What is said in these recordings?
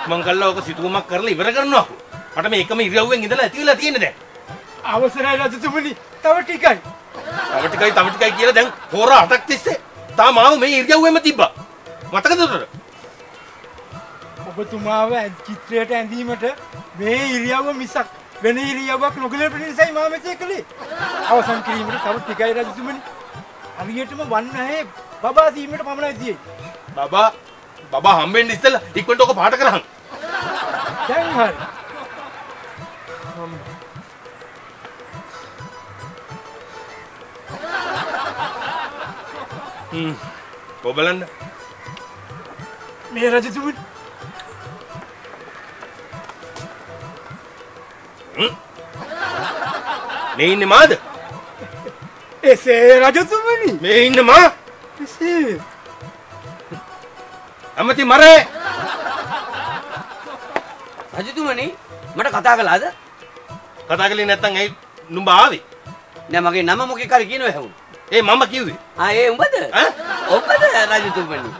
ඉක්මන් කළා ඔක සිතුවමක් කරලා ඉවර කරනවා. මට මේ එකම ඉරියව්වෙන් ඉඳලා ඇති වෙලා තියෙන්නේ දැන්. අවසරයි රජතුමනි. තව ටිකයි. තව ටිකයි කියලා දැන් හොර 8ක් තිස්සේ තාම මාව මේ ඉරියව්වෙම තිබ්බා. මතකද උතර? ඔබතුමාව චිත්‍රයට ඇඳීමට මේ ඉරියව්ව මිසක් වෙන ඉරියව්වක් නොගැලපෙන නිසායි මම මෙසේ කළේ. අවසන් කිරීමට තව ටිකයි රජතුමනි. හරියටම වන්නහේ බබා සීමට පමණයි තියෙන්නේ. බබා හම්බෙන්න ඉස්සෙල්ලා ඉක්මනට ඔක පාට කරහන්. දැන් හරි. කොබලන්න මේ රජතුමනි. මේ ඉන්නේ මාද? එසේ රජතුමනි. මේ ඉන්න මා. එසේ. අමති මරේ. රජතුමනි මට කතා කළාද? කතා කළේ නැත්තම් ඇයි නුඹ ආවේ? නෑ මගේ නම මොකෙක් හරි කියනවා ඇහුණා. ඒ මම කිව්වේ. ඒ උඹද? ඈ? ඔබද රජතුමනි?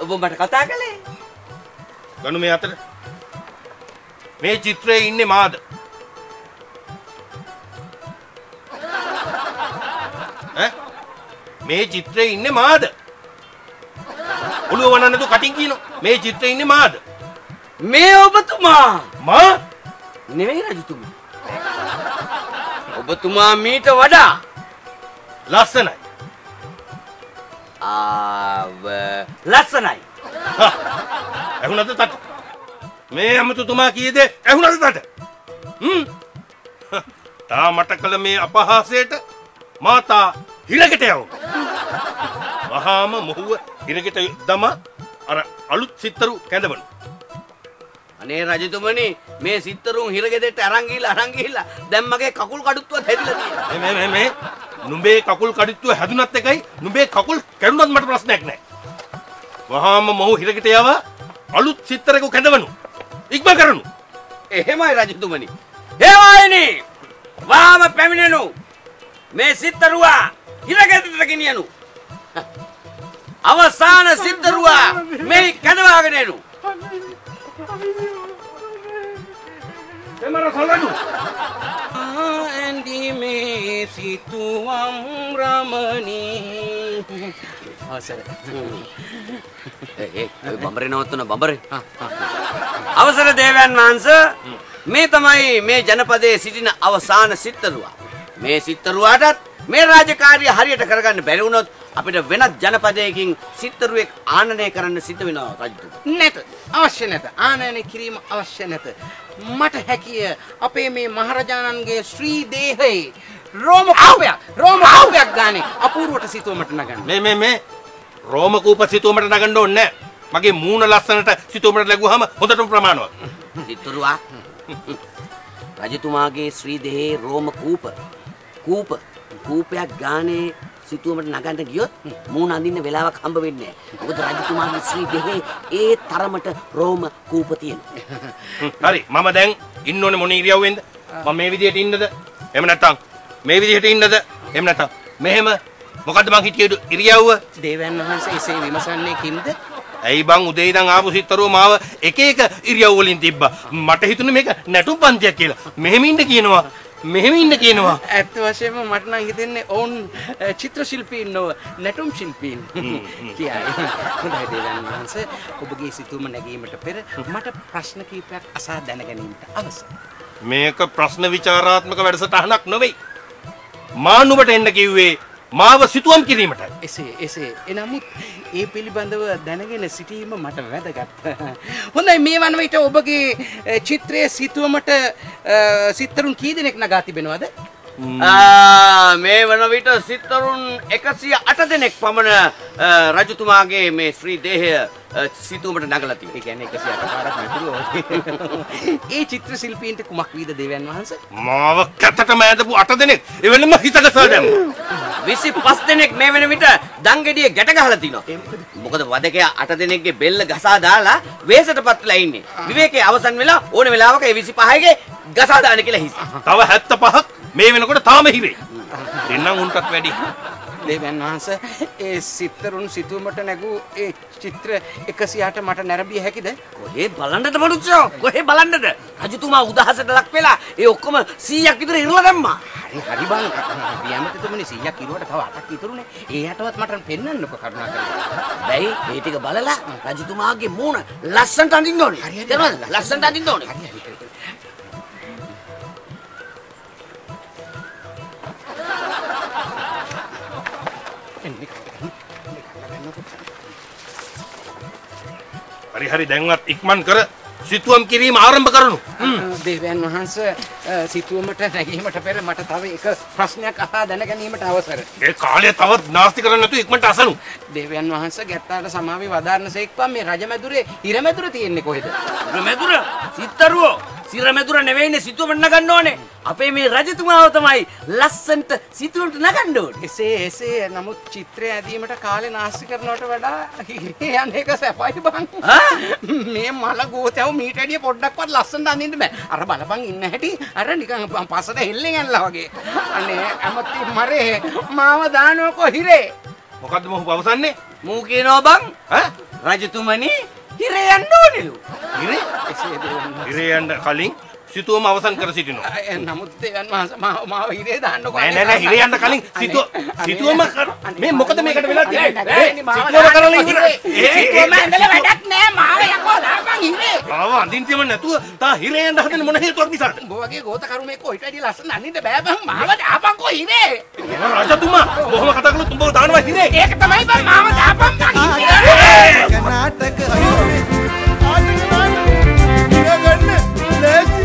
ඔබ මට කතා කළේ? ගනු මේ අතට. මේ චිත්‍රයේ ඉන්නේ මාද? මේ චිත්‍රයේ ඉන්නේ මාද? ඔළුව වනන්න තු කටින් කියනවා. මේ චිත්‍රයේ ඉන්නේ මාද? මේ ඔබතුමා. මා? නෙවෙයි රජතුමා. ඔබතුමා මීට වඩා ලස්සනයි. ලස්සනයි. ඇහුණද තට? මේ අමතුතුමා කීයද? ඇහුණද තට? තා මට කළ මේ අපහාසයට මාතා හිරකට යවුවා. වහාම මොහුව හිරකට දම අර අලුත් සිත්තරු කැඳවනු. අනේ රජතුමනි මේ සිත්තරුන් හිරගෙදෙට අරන් ගිහිල්ලා දැන් මගේ කකුල් කඩුත්තුවත් හැදිලා තියෙනවා. මේ නුඹේ කකුල් කඩුත්තුව හැදුනත් එකයි නුඹේ කකුල් කැඩුනත් මට ප්‍රශ්නයක් නැහැ. වහාම මොහු හිරකට යව අලුත් සිත්තරෙකු කැඳවනු. ඉක්ම කරනු. එහෙමයි රජතුමනි. හේවායනි වහාම පැමිණෙනු. මේ සිත්තරුවා හිරගෙදරට ගෙනියනු. අවසාන සිත්තරුවා මේ කැඳවාගෙන එනු. එමර සලනු. ඇන්ඩි මේ සිතුවම් රමණී. අවසර. බඹරේ නවත්වන බඹරේ. අවසර දේවයන් වහන්සේ මේ තමයි මේ ජනපදයේ සිටින අවසාන සිත්තරුවා. මේ සිත්තරුවාටත් මේ රාජකාරිය හරියට කරගන්න බැරි වුණොත් අපිට වෙනත් ජනපදයකින් සිත්තරුවෙක් ආනනය කරන්න සිද්ධ වෙනවා රජතුමා. නැත. අවශ්‍ය නැත. ආනයනය කිරීම අවශ්‍ය නැත. මට හැකිය අපේ මේ මහරජාණන්ගේ ශ්‍රී දේහයේ රෝම කූපයක් ගානේ අපූර්වට සිතුවමට නගන්න. මේ රෝම කූප සිතුවමට නගන්න ඕනේ නැහැ. මගේ මූණ ලස්සනට සිතුවමට ලැබුවාම හොඳටම ප්‍රමාණවත්. සිත්තරුවා රජතුමාගේ ශ්‍රී දේහයේ රෝම කූපයක් ගානේ සිතුවමට නගන්න ගියොත් මූණ අඳින්න වෙලාවක් හම්බ වෙන්නේ නැහැ. මොකද රජතුමාගේ ශ්‍රී දේහයේ ඒ තරමට රෝම කූප තියෙනවා. හරි මම දැන් ඉන්න ඕනේ මොන ඉරියව්වෙන්ද? මම මේ විදිහට ඉන්නද? එහෙම නැත්නම් මේ විදිහට ඉන්නද? එහෙම නැත්නම් මෙහෙම මොකද්ද මං හිටියේ ඉරියව්ව? දේවයන් වහන්සේ එසේ විමසන්නේ කිම්ද? ඇයි බං උදේ ඉඳන් ආපු සිත්තරුව මාව එක ඉරියව් වලින් තිබ්බා. මට හිතුනේ මේක නැටුම් පන්තියක් කියලා. මෙහෙම ඉන්න කියනවා. ඇත්ත වශයෙන්ම මට නම් හිතෙන්නේ ඔවුන් චිත්‍ර ශිල්පීන් නොව නැටුම් ශිල්පීන් කියයි. හොඳයි දේවයන් වහන්සේ ඔබගේ සිතුවම නැගීමට පෙර මට ප්‍රශ්න කිහිපයක් අසා දැනගැනීමට අවශ්‍යයි. මේක ප්‍රශ්න විචාරාත්මක වැඩසටහනක් නෙවෙයි. මා නුඹට එන්න කිව්වේ මාව සිතුවම් කිරීමටයි. එසේ එනමුත් ඒ පිළිබඳව දැනගෙන සිටීම මට වැදගත්. හොඳයි මේ වන විට ඔබගේ චිත්‍රයේ සිතුවමට සිත්තරුන් කී දෙනෙක් නගා තිබෙනවද? මේ වන විට සිත්තරුන් 108 දෙනෙක් පමණ රජතුමාගේ මේ ශ්‍රී දේහය සිතුවමට නගලා තියෙනවා. ඒ කියන්නේ 108 පාරක් නැතුව. ඒ චිත්‍ර ශිල්පීන්ට කුමක් වීද දේවයන් වහන්සේ? මාව කැතටම ඇදපු 8 දෙනෙක් එවෙලම හිතකසා දැම්මා. 25 දෙනෙක් මේ වෙන විට දංගෙඩිය ගැට ගහලා තිනවා. මොකද වදකයා 8 දෙනෙක්ගේ බෙල්ල ගසා දාලා වෙහෙසටපත් වෙලා ඉන්නේ. විවේකයේ අවසන් වෙලා ඕන වෙලාවක ඒ 25ගේ ගසා දාන්න කියලා හිස්. තව 75ක් මේ වෙනකොට තාම හිරේ. දෙන්නම් උන්ටත් වැඩි. දේවයන් වහන්සේ ඒ සිත්තරුන් සිතුවමට නැගූ ඒ චිත්‍ර 108 මට නැරඹිය හැකිද? කොහේ බලන්නද මනුස්සයෝ? කොහේ බලන්නද? රජතුමා උදහසට ලක් වෙලා ඒ ඔක්කොම 100ක් විතර ඉරලා දැම්මා. හරි බං. පියමතුතුමනි 100ක් ඉරුවට තව 8ක් ඉතුරුනේ. ඒ 8වත් මට පෙන්වන්නකෝ කරුණාකරලා. බැයි මේ ටික බලලා රජතුමාගේ මූණ ලස්සනට අඳින්න ඕනේ. හරිද? ලස්සනට අඳින්න ඕනේ. හරි දැන්වත් ඉක්මන් කර සිතුවම් කිරීම ආරම්භ කරනු. දේවයන් වහන්සේ සිතුවමට නැගීමට පෙර මට තව එක ප්‍රශ්නයක් අසා දැන ගැනීමට අවසර. ඒ කාලය තවත් නාස්ති කරන්න නැතුව ඉක්මනට අසනු. දේවයන් වහන්සේ ගැත්තාට සමාවි වදාරනසේක්වා මේ රජමැදුරේ හිරමැදුර තියෙන්නේ කොහෙද? හිරමැදුර? සිත්තරුවෝ. සිරමැදුර නෙවෙයිනේ සිතුවමට නගන්න ඕනේ. අපේ මේ රජතුමාව තමයි ලස්සන්ට සිතුවමට නගන්න ඕනේ. එසේ නමුත් චිත්‍රය ඇදීමට කාලේ නාස්ති කරනවට වඩා යන්න එක සැපයි බං. මේ මල ගෝතයව මීට වැඩිය පොඩ්ඩක්වත් ලස්සනට අඳින්න බෑ. අර බලපන් ඉන්න හැටි අර නිකන් පසට හෙල්ලෙන් ඇල්ලා වගේ. අනේ ඇමති මරේ මාව දානකො හිරේ. මොකද්ද මොහු පවසන්නේ? මූ කියනවා බං රජතුමනි හිරේ යන්න ඕනෙලු. හිරේ? හිරේ යන්න කලින් සිතුවම අවසන් කර සිටිනවා. නමුත් දේවයන් වහන්සේ මාව හිරේ දාන්නකො. නෑ හිරේ යන්න කලින් සිතුවම මේ මොකද මේකට වෙලා තියෙන්නේ? සිතුවම කරලා ඉවරයි. සිතුවම ඇඳලා වැඩක් නෑ මාව යකෝ දාපන් හිරේ. ආව අඳින්තියම නැතුව තා හිරේ යන්න හදන්නේ මොන හේතුවක් නිසාද? උඹ වගේ ගෝත කරුමේ කොයිට වැඩි ලස්සන අඳින්න බෑ බං මාව දාපන්කෝ හිරේ. රජතුමා බොහොම කතා කළොත් උඹව දානවා හිරේ. ඒක තමයි බං මාව දාපන් බං හිරේ. නාටක ඉරගන්න ලෑස්ති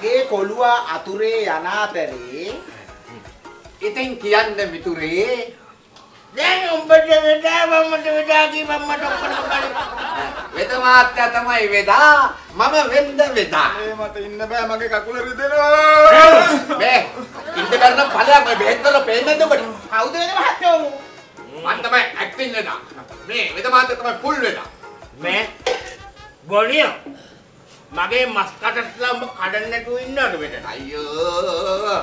මගේ කොළුවා අතුරේ යන අතරේ ඉතින් කියන්න මිතුරේ දැන් උඹට වෙදා මමට වෙදා කි මමට ඔක්කොම කරේ වෙද මාත්‍යා තමයි වෙදා මම වෙන්ද වෙදා මේ මට ඉන්න බෑ මගේ කකුල රිදෙනවා බෑ ඉන්න බැරි නම් ඵලයක් මේ බෙහෙත් වල පේන්නද ඔබට කවුද වෙද මහත්තයෝ මම තමයි ඇක්ටිං වෙදා මේ වෙද මාත්‍යා තමයි ෆුල් වෙදා මේ ගොනියෝ මගේ මස් කටස්ලා උඹ කඩන්න නැතුව ඉන්නවද මෙතන? අයියෝ.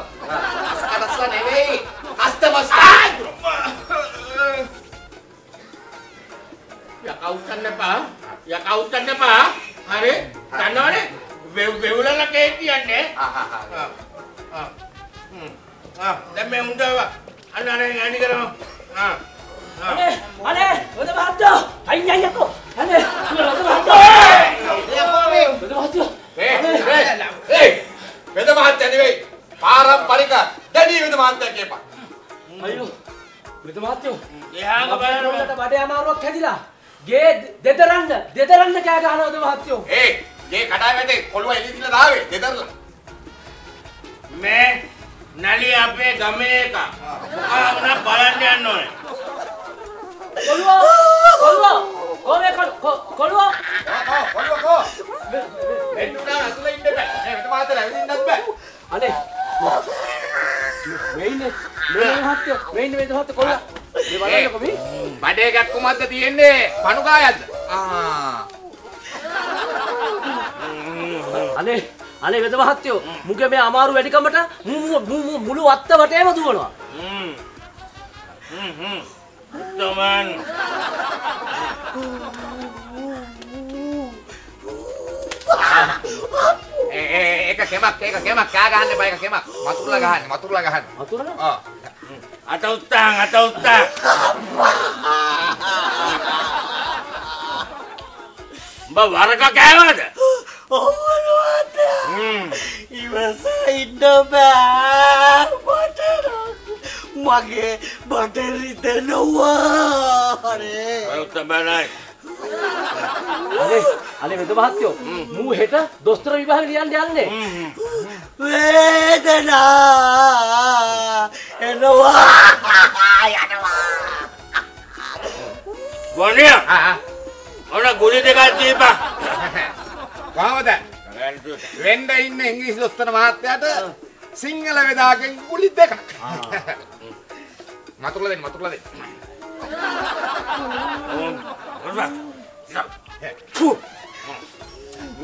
මස් කටස්ලා නෙවෙයි. කස්ටමර්ස්. යකවුස්සන්න එපා. හරි. දන්නවනේ? වෙවුලලා කේක් කියන්නේ. දැන් මේ මුදව අන්න ඇනි කරමු. අනේ ඔද මහත්තයෝ අයින් අයියකෝ අනේ ඔද මහත්තයෝ වෙද මහත්තයා නෙවෙයි පාරම්පරික දැඩි වෙද මහත්තයා කියපන් අයියෝ වෙද මහත්තයෝ එහාම බලන්න බඩේ අමාරුවක් හැදිලා ගේ දෙදරන්න කෑ ගහනවද මහත්තයෝ ගේ කඩා වැටේ කොළුව එලි දිලා දාවේ දෙදරලා මේ නලි අපේ ගමේ එක මොකක්ද බලන්න යන්න ඕනේ කොළුවා මෙන්නුනා අතුල ඉන්න බෑ වෙද මහත්තයා ඇවිදින්නත් බෑ අනේ වෙයිනේ වෙද මහත්තයෝ කොළුවා මේ බලන්නකො මේ බඩේ ගැක්කුමක්ද තියෙන්නේ පණුකායක්ද අනේ වෙද මහත්තයෝ මුගේ මේ අමාරු වැඩිකමට මුළු වත්ත වටේම දුවනවා Teman. ඒක කෙමක් කෑ ගහන්න එපා ඒක කෙමක්. මතුරුලා ගහන්න. වතුරන? ආ. Ata utang. Mbak warga kewad. ඉවසා ඉන්න බෑ මට මගේ බඩ රිදෙනවා Ayo temanai. අනේ වෙද මහත්තයෝ මූ හෙට දොස්තර විභාගෙ ලියන්න යන්නේ. වේදනා එනවා යනවා Bonia. Ona guli dekat tiba. කොහමද? වෙන්න ඉන්න ඉංග්‍රීසි දොස්තර මහත්තයාට සිංහල වෙදාගෙන් ගුලි දෙකක්. මතුරුලා දෙන්න.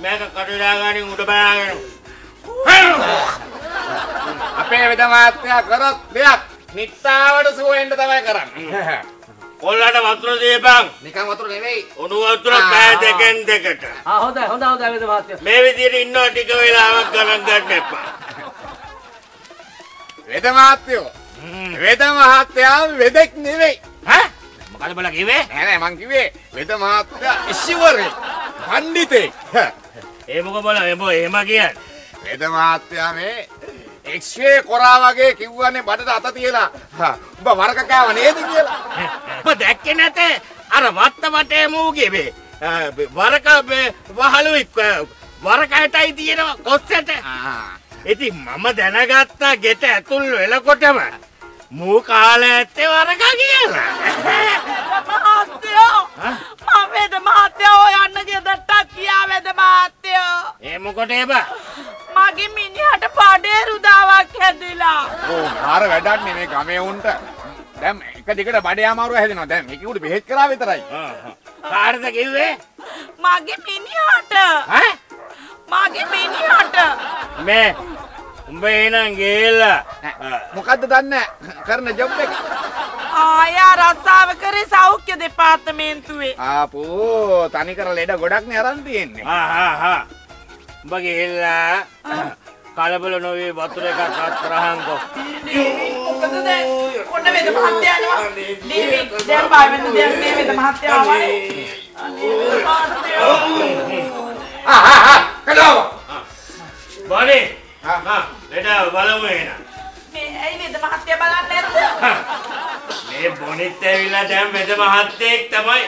Mereka kadang-kadang udah bayangin. අපේ වෙද මහත්තයා කරොත් දෙයක් නිට්ටාවට සුවෙන්න තමයි කරන්නේ. Kollada වතුර දීපන්. නිකන් වතුර නෙවෙයි. උණු වතුර පෑ දෙකෙන් දෙකට. හොඳයි වෙද මහත්තයෝ. මේ විදිහට ඉන්නවා ටික වෙලාවක් ගණන් ගන්න එපා. වෙද මහත්තයෝ. වෙද මහත්තයා වෙදෙක් නෙවෙයි. ඈ? මොකද බලා කිව්වේ? නෑ මං කිව්වේ වෙද මහත්තයා ඉසිවරේ පණ්ඩිතෙක්. ඒ මොකද බලා එහෙම කියන්නේ. වෙද මහත්තයා මේ එක්ස්රේ කොරා වගේ කිව්වනේ බඩට අත තියලා. උඹ වරක කෑව නේද කියලා. ඔබ දැක්කේ නැතේ අර වත්ත වටේ මූගේ මේ වරක වහලුයි වරකයටයි තියෙනවා කොස්සට. ඉතින් මම දැනගත්තා ගෙට ඇතුල් වෙලකොටම මූ කාලේ ඇත්තේ වරක කියලා. මහත්තයෝ මම වෙද මහත්තයෝ යන්න ගෙදරට කියා වෙද මහත්තයෝ. ඒ මොකටද බා? මගේ මිනිහට පඩේ රුදාවක් හැදිලා. මාර වැඩක් නේ මේ ගමේ උන්ට. දැන් එක දිගට බඩේ අමාරුව හැදෙනවා. දැන් මේක උඩ බෙහෙත් කරා විතරයි. කාටද කිව්වේ? මගේ මිනිහට. ඈ? මගේ මිනිහට. මේ උඹ එනං ගිහලා මොකද්ද දන්නේ කරන ජොබ් එක? ආයා රස්සාව කරේ සෞඛ්‍ය දෙපාර්තමේන්තුවේ. ආපෝ තනි කර ලෙඩ ගොඩක් නේ අරන් තියෙන්නේ. උඹ ගිහලා කලබල නොවී වතුර එකක් අත්තරහන්කෝ. මොකද දැන් ඔන්න වෙද මහත්තයා යනවා. දීවි දැන් බය වෙන දෙයක් නේ වෙද මහත්තයා ආවනේ. කලාව. බණේ ලෙඩ බලමු එන. මේ ඇයි වෙද මහත්තයා බලන්නේ නැද්ද? මේ බොනිත් ඇවිල්ලා දැන් වෙද මහත්තයෙක් තමයි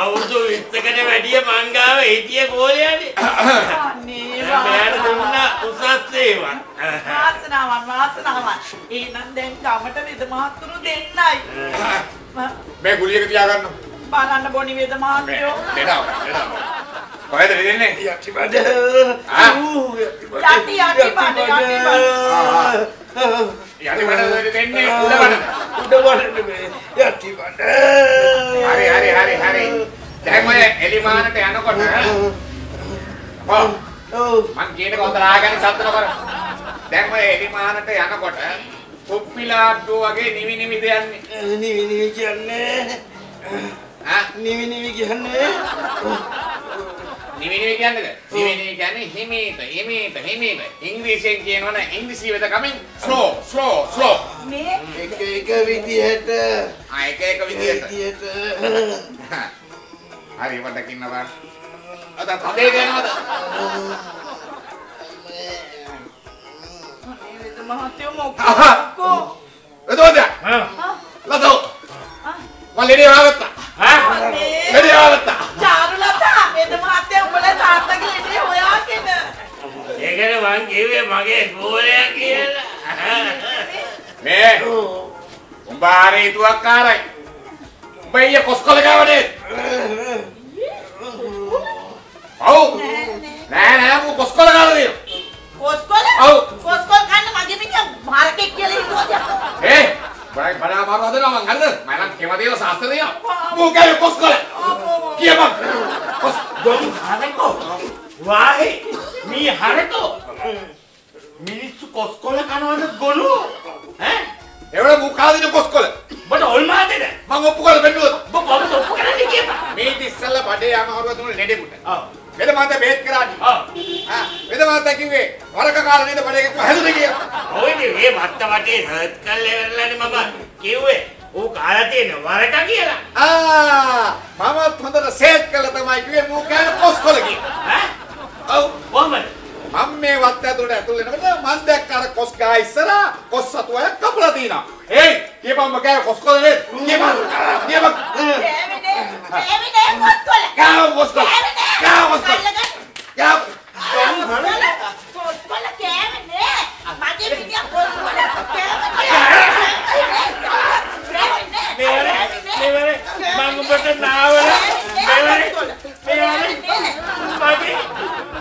අවුරුදු 20කට වැඩිය මංගාව හිටිය ගෝලයානේ. අනේ මෙයාට දුන්නා උසස් සේවා. වාසනාවන්. එහෙනම් දැන් ගමට වෙද මහත්තුරු දෙන්නයි. මේ ගුලියක තියාගන්න. බලන්න බොනි වෙද මහත්තයෝ. ලෙඩාව. කොහෙද දෙන්නේ? යටි බඩ. යටි බඩ දෙන්නේ උඩ බඩ මේ යටි බඩ. හරි. දැන් ඔය එලිමානට යනකොට මං කියන කොට ආගන්න සද්ද නොකර. දැන් ඔය එලිමානට යනකොට කුප්පිලාඩ්ඩු වගේ නිවි දෙන්නේ. නිවි කියන්නේ නිවි කියන්නේ නිවිනිවි කියන්නේද? නිවිනිවි කියන්නේ හිමීට. ඉංග්‍රීසියෙන් කියනවනේ ඉංග්‍රීසි වෙද කමින් slow. මේ එක විදිහට එක විදිහට. හරි මට කින්නවා. අද තදේ දෙනවද? වෙද මහත්තයෝ මොකක්කෝ. එතකොට ලතෝ. වලේ ආවත්තා. ලෙඩේ ආවත්තා. චාරුලතා වෙද මහත්තයා උඹලා තාත්තගේ ලෙඩේ හොයාගෙන. ඒකනේ මං කිව්වේ මගේ ගෝලයා කියලා. මේ උඹ ආරේතුවක්කාරයි. උඹ ඊයේ කොස්කොල ගාවනේ. ඔව්. නෑ මු කොස්කොල ගාවනේ. කොස්කොල? ඔව්. කොස්කොල කන්න මගේ මිනිහා මාර්කෙට් කියලා හිතුවද? බයි බඩා මාරු හදනවා මං හරිද? මම නම් කෙමදේව සාස්ත්‍ර දෙනවා. මු ගාවේ කොස්කොල. කියපන්. කොස් ගොඩි හරකෝ. වාහේ මේ හරකෝ. මිනිස්සු කොස්කොල කනවද ගොළු? ඈ? එවල මුඛාදින කොස්කොල. බට ඔල්මාදේද? මම ඔප්පු කරලා බැලුවා. ඔබ ඔප්පු කරන්නේ කියපා. මේ ඉස්සල්ලා බඩේ අමාරුව දුන්න ලෙඩෙකුට. ඔව්. වෙද මාත බේත් කරානේ. ඔව්. වෙද මාත කිව්වේ වරක කාලා නේද බඩේ හැදුනේ කියලා. ඔයනේ මේ වත්ත වටේ හර්ට් කල්ලේ වෙරලානේ මම කිව්වේ. ඌ කාලා තියෙන වරක කියලා. මමත් හොඳට සේට් කළා තමයි කිව්වේ මූ කෑන කොස්කොල කියලා. ඈ? ඔව්. කොහමද? මම මේ වත්ත ඇතුළට වෙනකොට මම දැක්ක අර කොස් ගා ඉස්සරහා කොස් සතුවය කපලා තිනා. ඒයි කියපන් මගේ කොස්කොල නේද? කියපන්.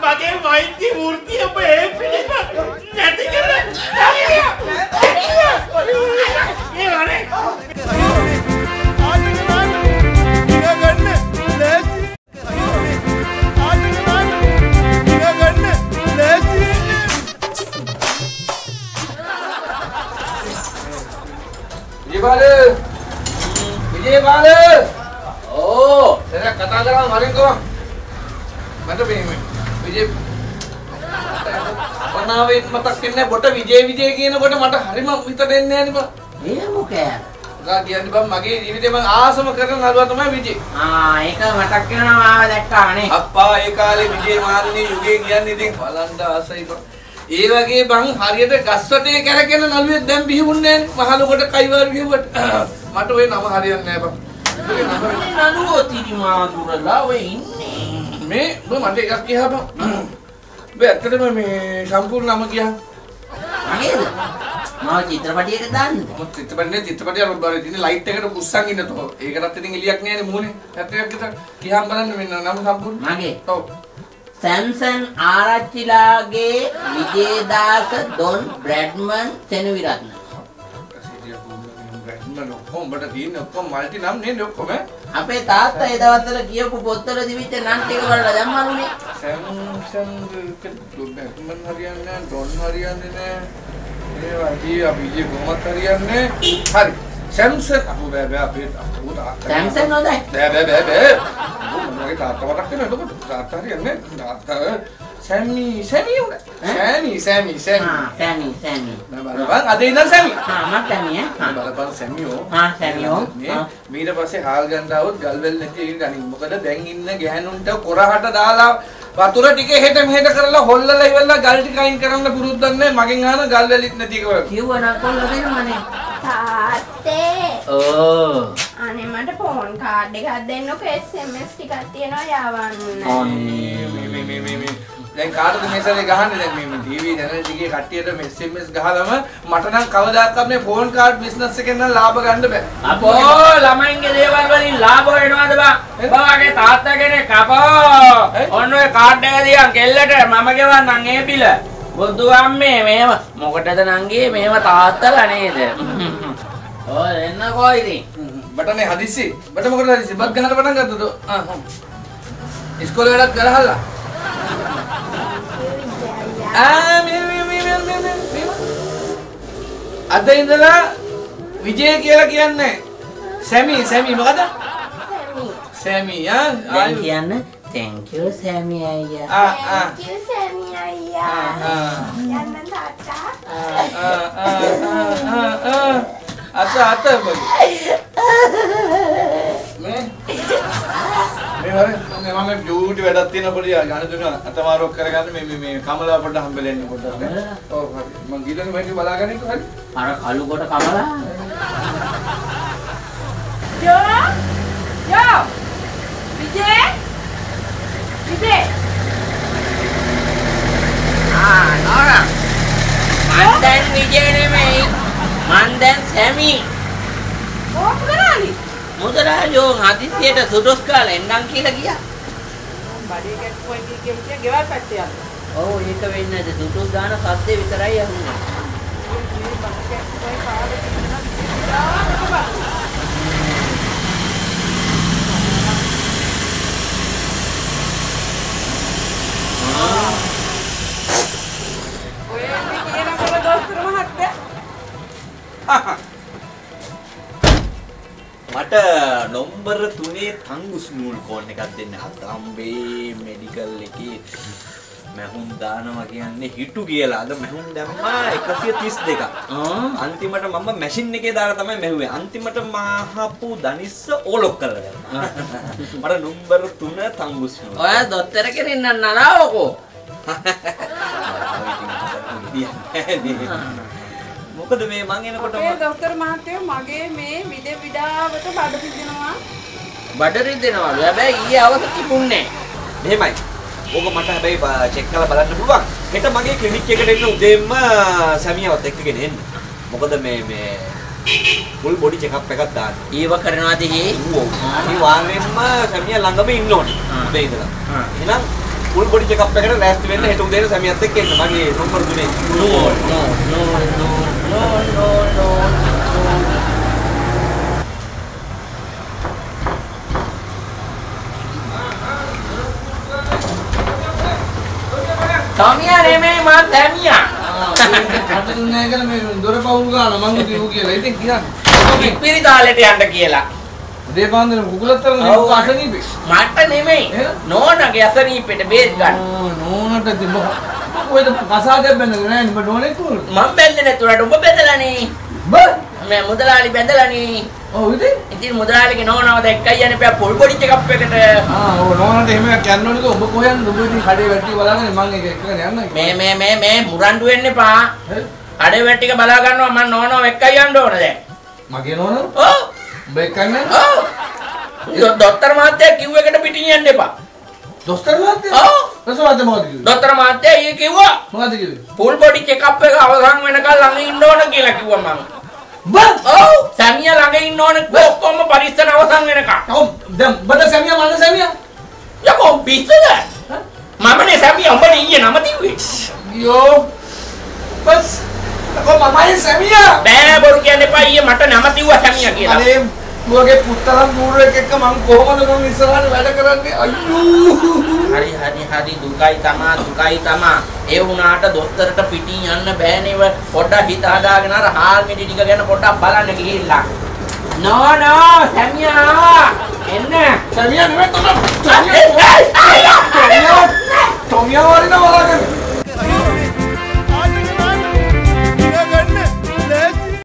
මගේ වෛද්‍ය වෘත්තිය ඔබ ඒ පිළිම නැති කරලා විජේ බාල ඕ දැන් කතා කරා මරින් කොහොම මට මේ විජේ අපනාවේ මතක් වෙන්නේ බොට විජේ කියනකොට මට හරිම හිතට එන්නේ නැහැ නේ බා මේ මොකෑ ගා කියන්නේ බං මගේ ජීවිතේ මම ආසම කරන නළුවා තමයි විජේ ඒක මතක් වෙනවා මාව දැක්කානේ අප්පා ඒ කාලේ විජේ මාන්නේ යුගයේ කියන්නේ ඉතින් බලන්න ආසයි බං ඒ වගේ බං හරියට ගස්වටේ කැරගෙන නළුවෙක් දැන් බිහිවුන්නේ නැහැ මහලොකට කයිවාර බිහිවුවට මට ওই නම හරියන්නේ නැහැ බං නළුවෝ තිරිමාදුරලා ඔය ඉන්නේ මේ මට එකක් කියහපන් ඔබ ඇත්තටම මේ සම්පූර්ණ නම කියහ මගේද මාව චිත්‍රපටියකට දාන්නද මම චිත්‍රපටිය අර බාරේ තියෙන ලයිට් එකට පුස්සන් ඉන්න තෝ ඒකටත් ඉතින් එලියක් නෑනේ මූනේ ඇත්තටම විතර කියහම් බලන්න මෙන්න නම සම්පූර්ණ මගේ ඔව් සැම්සන් ආරච්චිලාගේ විජේදාස ඩොන් බ්‍රැඩ්මන් සෙනවිරත්න ඔක්කොමට තියෙන ඔක්කොම මල්ටි නම් නේද ඔක්කොම අපේ තාත්තා ඒ දවස්වල කියපු පොත්වල දිවිච්ච නම් ටික වලට දැම්මරුනේ සැම්සන් බ්‍රැඩ්මන් හරියන්නේ නෑ ඩොන් හරියන්නේ නෑ ඒ වගේ අපි විජේ කොහොමත් හරියන්නේ හරි සැම්සන් අපෝ බෑ අපේ සැම්සන් හොඳයි බෑ මගේ තාත්තා මතක් වෙනවා එතකොට තාත්තා හරියන්නේ තාත්තා සැමි උන සැමි බලපන් අද ඉඳන් සැමි මම සැමි බලපන් සැමියෝ සැමියෝ ඊට පස්සේ හාල් ගන්න આવොත් ගල්වැල් නැති එක ගනින් මොකද දැන් ඉන්න ගෑනුන්ට කොරහට දාලා වතුර ටික හෙට මෙහෙට කරලා හොල්ලලා ඉවරලා ගල් ටික අයින් කරන්න පුරුද්දක් නැහැ මගෙන් අහන ගල්වැලිත් නැති එක වගේ කිව්වනම් කොල්ල දෙනවනේ තාත්තේ ඕ අනේ මට ෆෝන් කාඩ් එකක් දෙන්නකෝ SMS ටිකක් තියෙනවා යවන්න මේ දැන් කාටද මෙසේජ් ගහන්නේ දැන් මේ ටීවී channel එකේ කට්ටියට SMS ගහලම මට නම් කවදාකවත් මේ ෆෝන් කාඩ් බිස්නස් එකෙන් නම් ලාභ ගන්න බෑ අපෝ ළමයින්ගේ දේවල් වලින් ලාභ වෙනවද බා බාගේ තාත්තා කෙනෙක් අපෝ ඔන්න ඔය කාඩ් එක දියන් කෙල්ලට මම ගෙවන්නම් ඒ බිල බුදු අම්මේ මේව මොකටද නංගී මේව තාත්තලා නේද ඔය එන්නකෝ ඉතින් බටනේ හදිස්සි බට මොකටද හදිස්සි බත් ගහන්න පටන් ගත්තද ඉස්කෝලේ වැඩක් කරහල්ලා අද ඉඳලා විජේ කියලා කියන්නේ සැමි මොකද සැමි දැන් කියන්න thank you සැමි අයියා thank you සැමි අයියා යන්න තාත්තා අත බයි මේ මම ඩියුටි වැඩක් තියෙන පොඩි ගණ දුන අතමාරුවක් කරගන්න මේ කමලා පොඩ්ඩ හම්බෙලෙන්න පොඩ්ඩක් නේ ඔව් හරි මං ගිහලා මේක බලාගෙන ඉන්න හරි අර කළු කොට කමලා යෝ විජේ නෝනා මන් දැන් විජේ නෙමෙයි මන් දැන් සැමි කොහොමද කරන්නේ මුදලාජෝ හදිසියට සුදුස් කාලා එන්නම් කියලා ගියා. බඩේ ගැට්ටුවයි කිය ගෙවල් පැත්තේ යන්න. ඔව් ඒක වෙන්නේ නැද සුදුස් දාන සද්දේ විතරයි අහුනේ. ඔය ඉන්නේ කියන මොකද දොස්තර මහත්තයා නම්බර 3 තංගු ස්මූල් කෝන් එකක් දෙන්න. අතම්බේ මෙඩිකල් එකේ මැහුම් දානවා කියන්නේ හිටු කියලා. අද මැහුම් දැම්මා 132ක්. අන්තිමට මම මැෂින් එකේ දාලා තමයි මැහුවේ. අන්තිමට මාහපු දනිස්ස ඕලොක් කරලා දැම්මා. මට නම්බර 3 තංගු ස්මූල්. ඔය දොස්තර කෙනෙක් නනාවකෝ. මොකද මේ මං එනකොට අපේ දොස්තර මහත්තයෝ මගේ මේ විඩාවට බඩ පිටිනවා. බඩ රිදෙනවලු. හැබැයි ඊයේ අවස තිබුණේ නැහැ. මෙහෙමයි. ඕක මට හැබැයි චෙක් කරලා බලන්න පුළුවන්. හෙට මගේ ක්ලිනික් එකට එන්න උදේම සැමියාවත් එක්කගෙන එන්න. මොකද මේ ෆුල් බොඩි චෙක්අප් එකක් දාන්න. ඊව කරනවාද හේ? මේ වාරෙන්ම සැමියා ළඟම ඉන්න ඕනේ. උදේ ඉඳලා. එහෙනම් ෆුල් බොඩි චෙක්අප් එකට ලෑස්ති වෙන්න හෙට උදේට සැමියාත් එක්ක එන්න. මගේ නම්බර 3. No. සමියා නෙමෙයි මං දැමියා. කට දුන්නේ නැහැ කියලා මේ දොර පවුරු ගාලා මං කිව්ව කියලා. ඉතින් කියන්නේ ඉස්පිරි තාලෙට යන්න කියලා. උදේ පාන්දර කුකුලත් තරම් අසනීපේ. මට නෙමෙයි. නෝනගේ අසනීපෙට බේත් ගන්න. නෝනට තිබ්බ. ඔයද කසාදයක් බැඳගෙන නැහැ නේ. නෝනේ කොහොමද? මම බැඳේ නැතුණට උඹ බැඳලානේ. මේ මුදලාලි බැඳලානේ. ඔව් ඉතින් මුදලාලිගේ නෝනව දැක්කයි යන්නේ පෑ පොල් බොඩි චෙක්අප් එකට. ඔව් නෝනට එහෙම එකක් යන්න ඕනේද? ඔබ කොහෙන්ද? ඔබ ඉතින් කඩේ වැටි බලාගෙන මං එක එක්කගෙන යන්න. මේ මුරණ්ඩු වෙන්න එපා. කඩේ වැටික බලා ගන්නවා මං නෝනව එක්කයි යන්න ඕන දැන්. මගේ නෝන? ඔව්. ඔබ එක්කන්නේ? ඔව්. දොස්තර මහත්තයා කිව්ව එකට පිටින් යන්න එපා. දොස්තර මහත්තයා? ඔව්. දොස්තර මහත්තයා මොකද කිව්වේ? දොස්තර මහත්තයා ඊයේ කිව්වා. මොකද කිව්වේ? ෆුල් බොඩි චෙක්අප් එක අවසන් වෙනකල් ළඟ ඉන්න ඕන කියලා කිව්වා මම. ඔව් සැමියා ළඟ ඉන්න ඕන ඔක්කොම පරිස්සම් අවසන් වෙනකම්. ඔව් දැන් බඩ සැමියා මන්න සැමියා? යකෝ පිස්සුද? මමනේ සැමියා උඹනේ ඊයේ නම තිව්වේ. යෝ බස් මමයි සැමියා. බෑ බොරු කියන්න එපා ඊයේ මට නම තිව්වා සැමියා කියලා. අනේ මුවගේ පුත්තරන් නූරෙක් එක්ක මං කොහොමද මං ඉස්සරහට වැඩ කරන්නේ අයියෝ. හරි දුකයි තමා. ඒ වුණාට දොස්තරට පිටින් යන්න බෑනේව. පොඩ්ඩක් හිත හදාගෙන අර හාල් මිටි ටික ගැන පොඩ්ඩක් බලන්න ගිහිල්ලා. නෝ සැමියා එන්න. සැමියා නෙමෙයි තොමියා වරින වරගෙන. ආඩන ගන්න.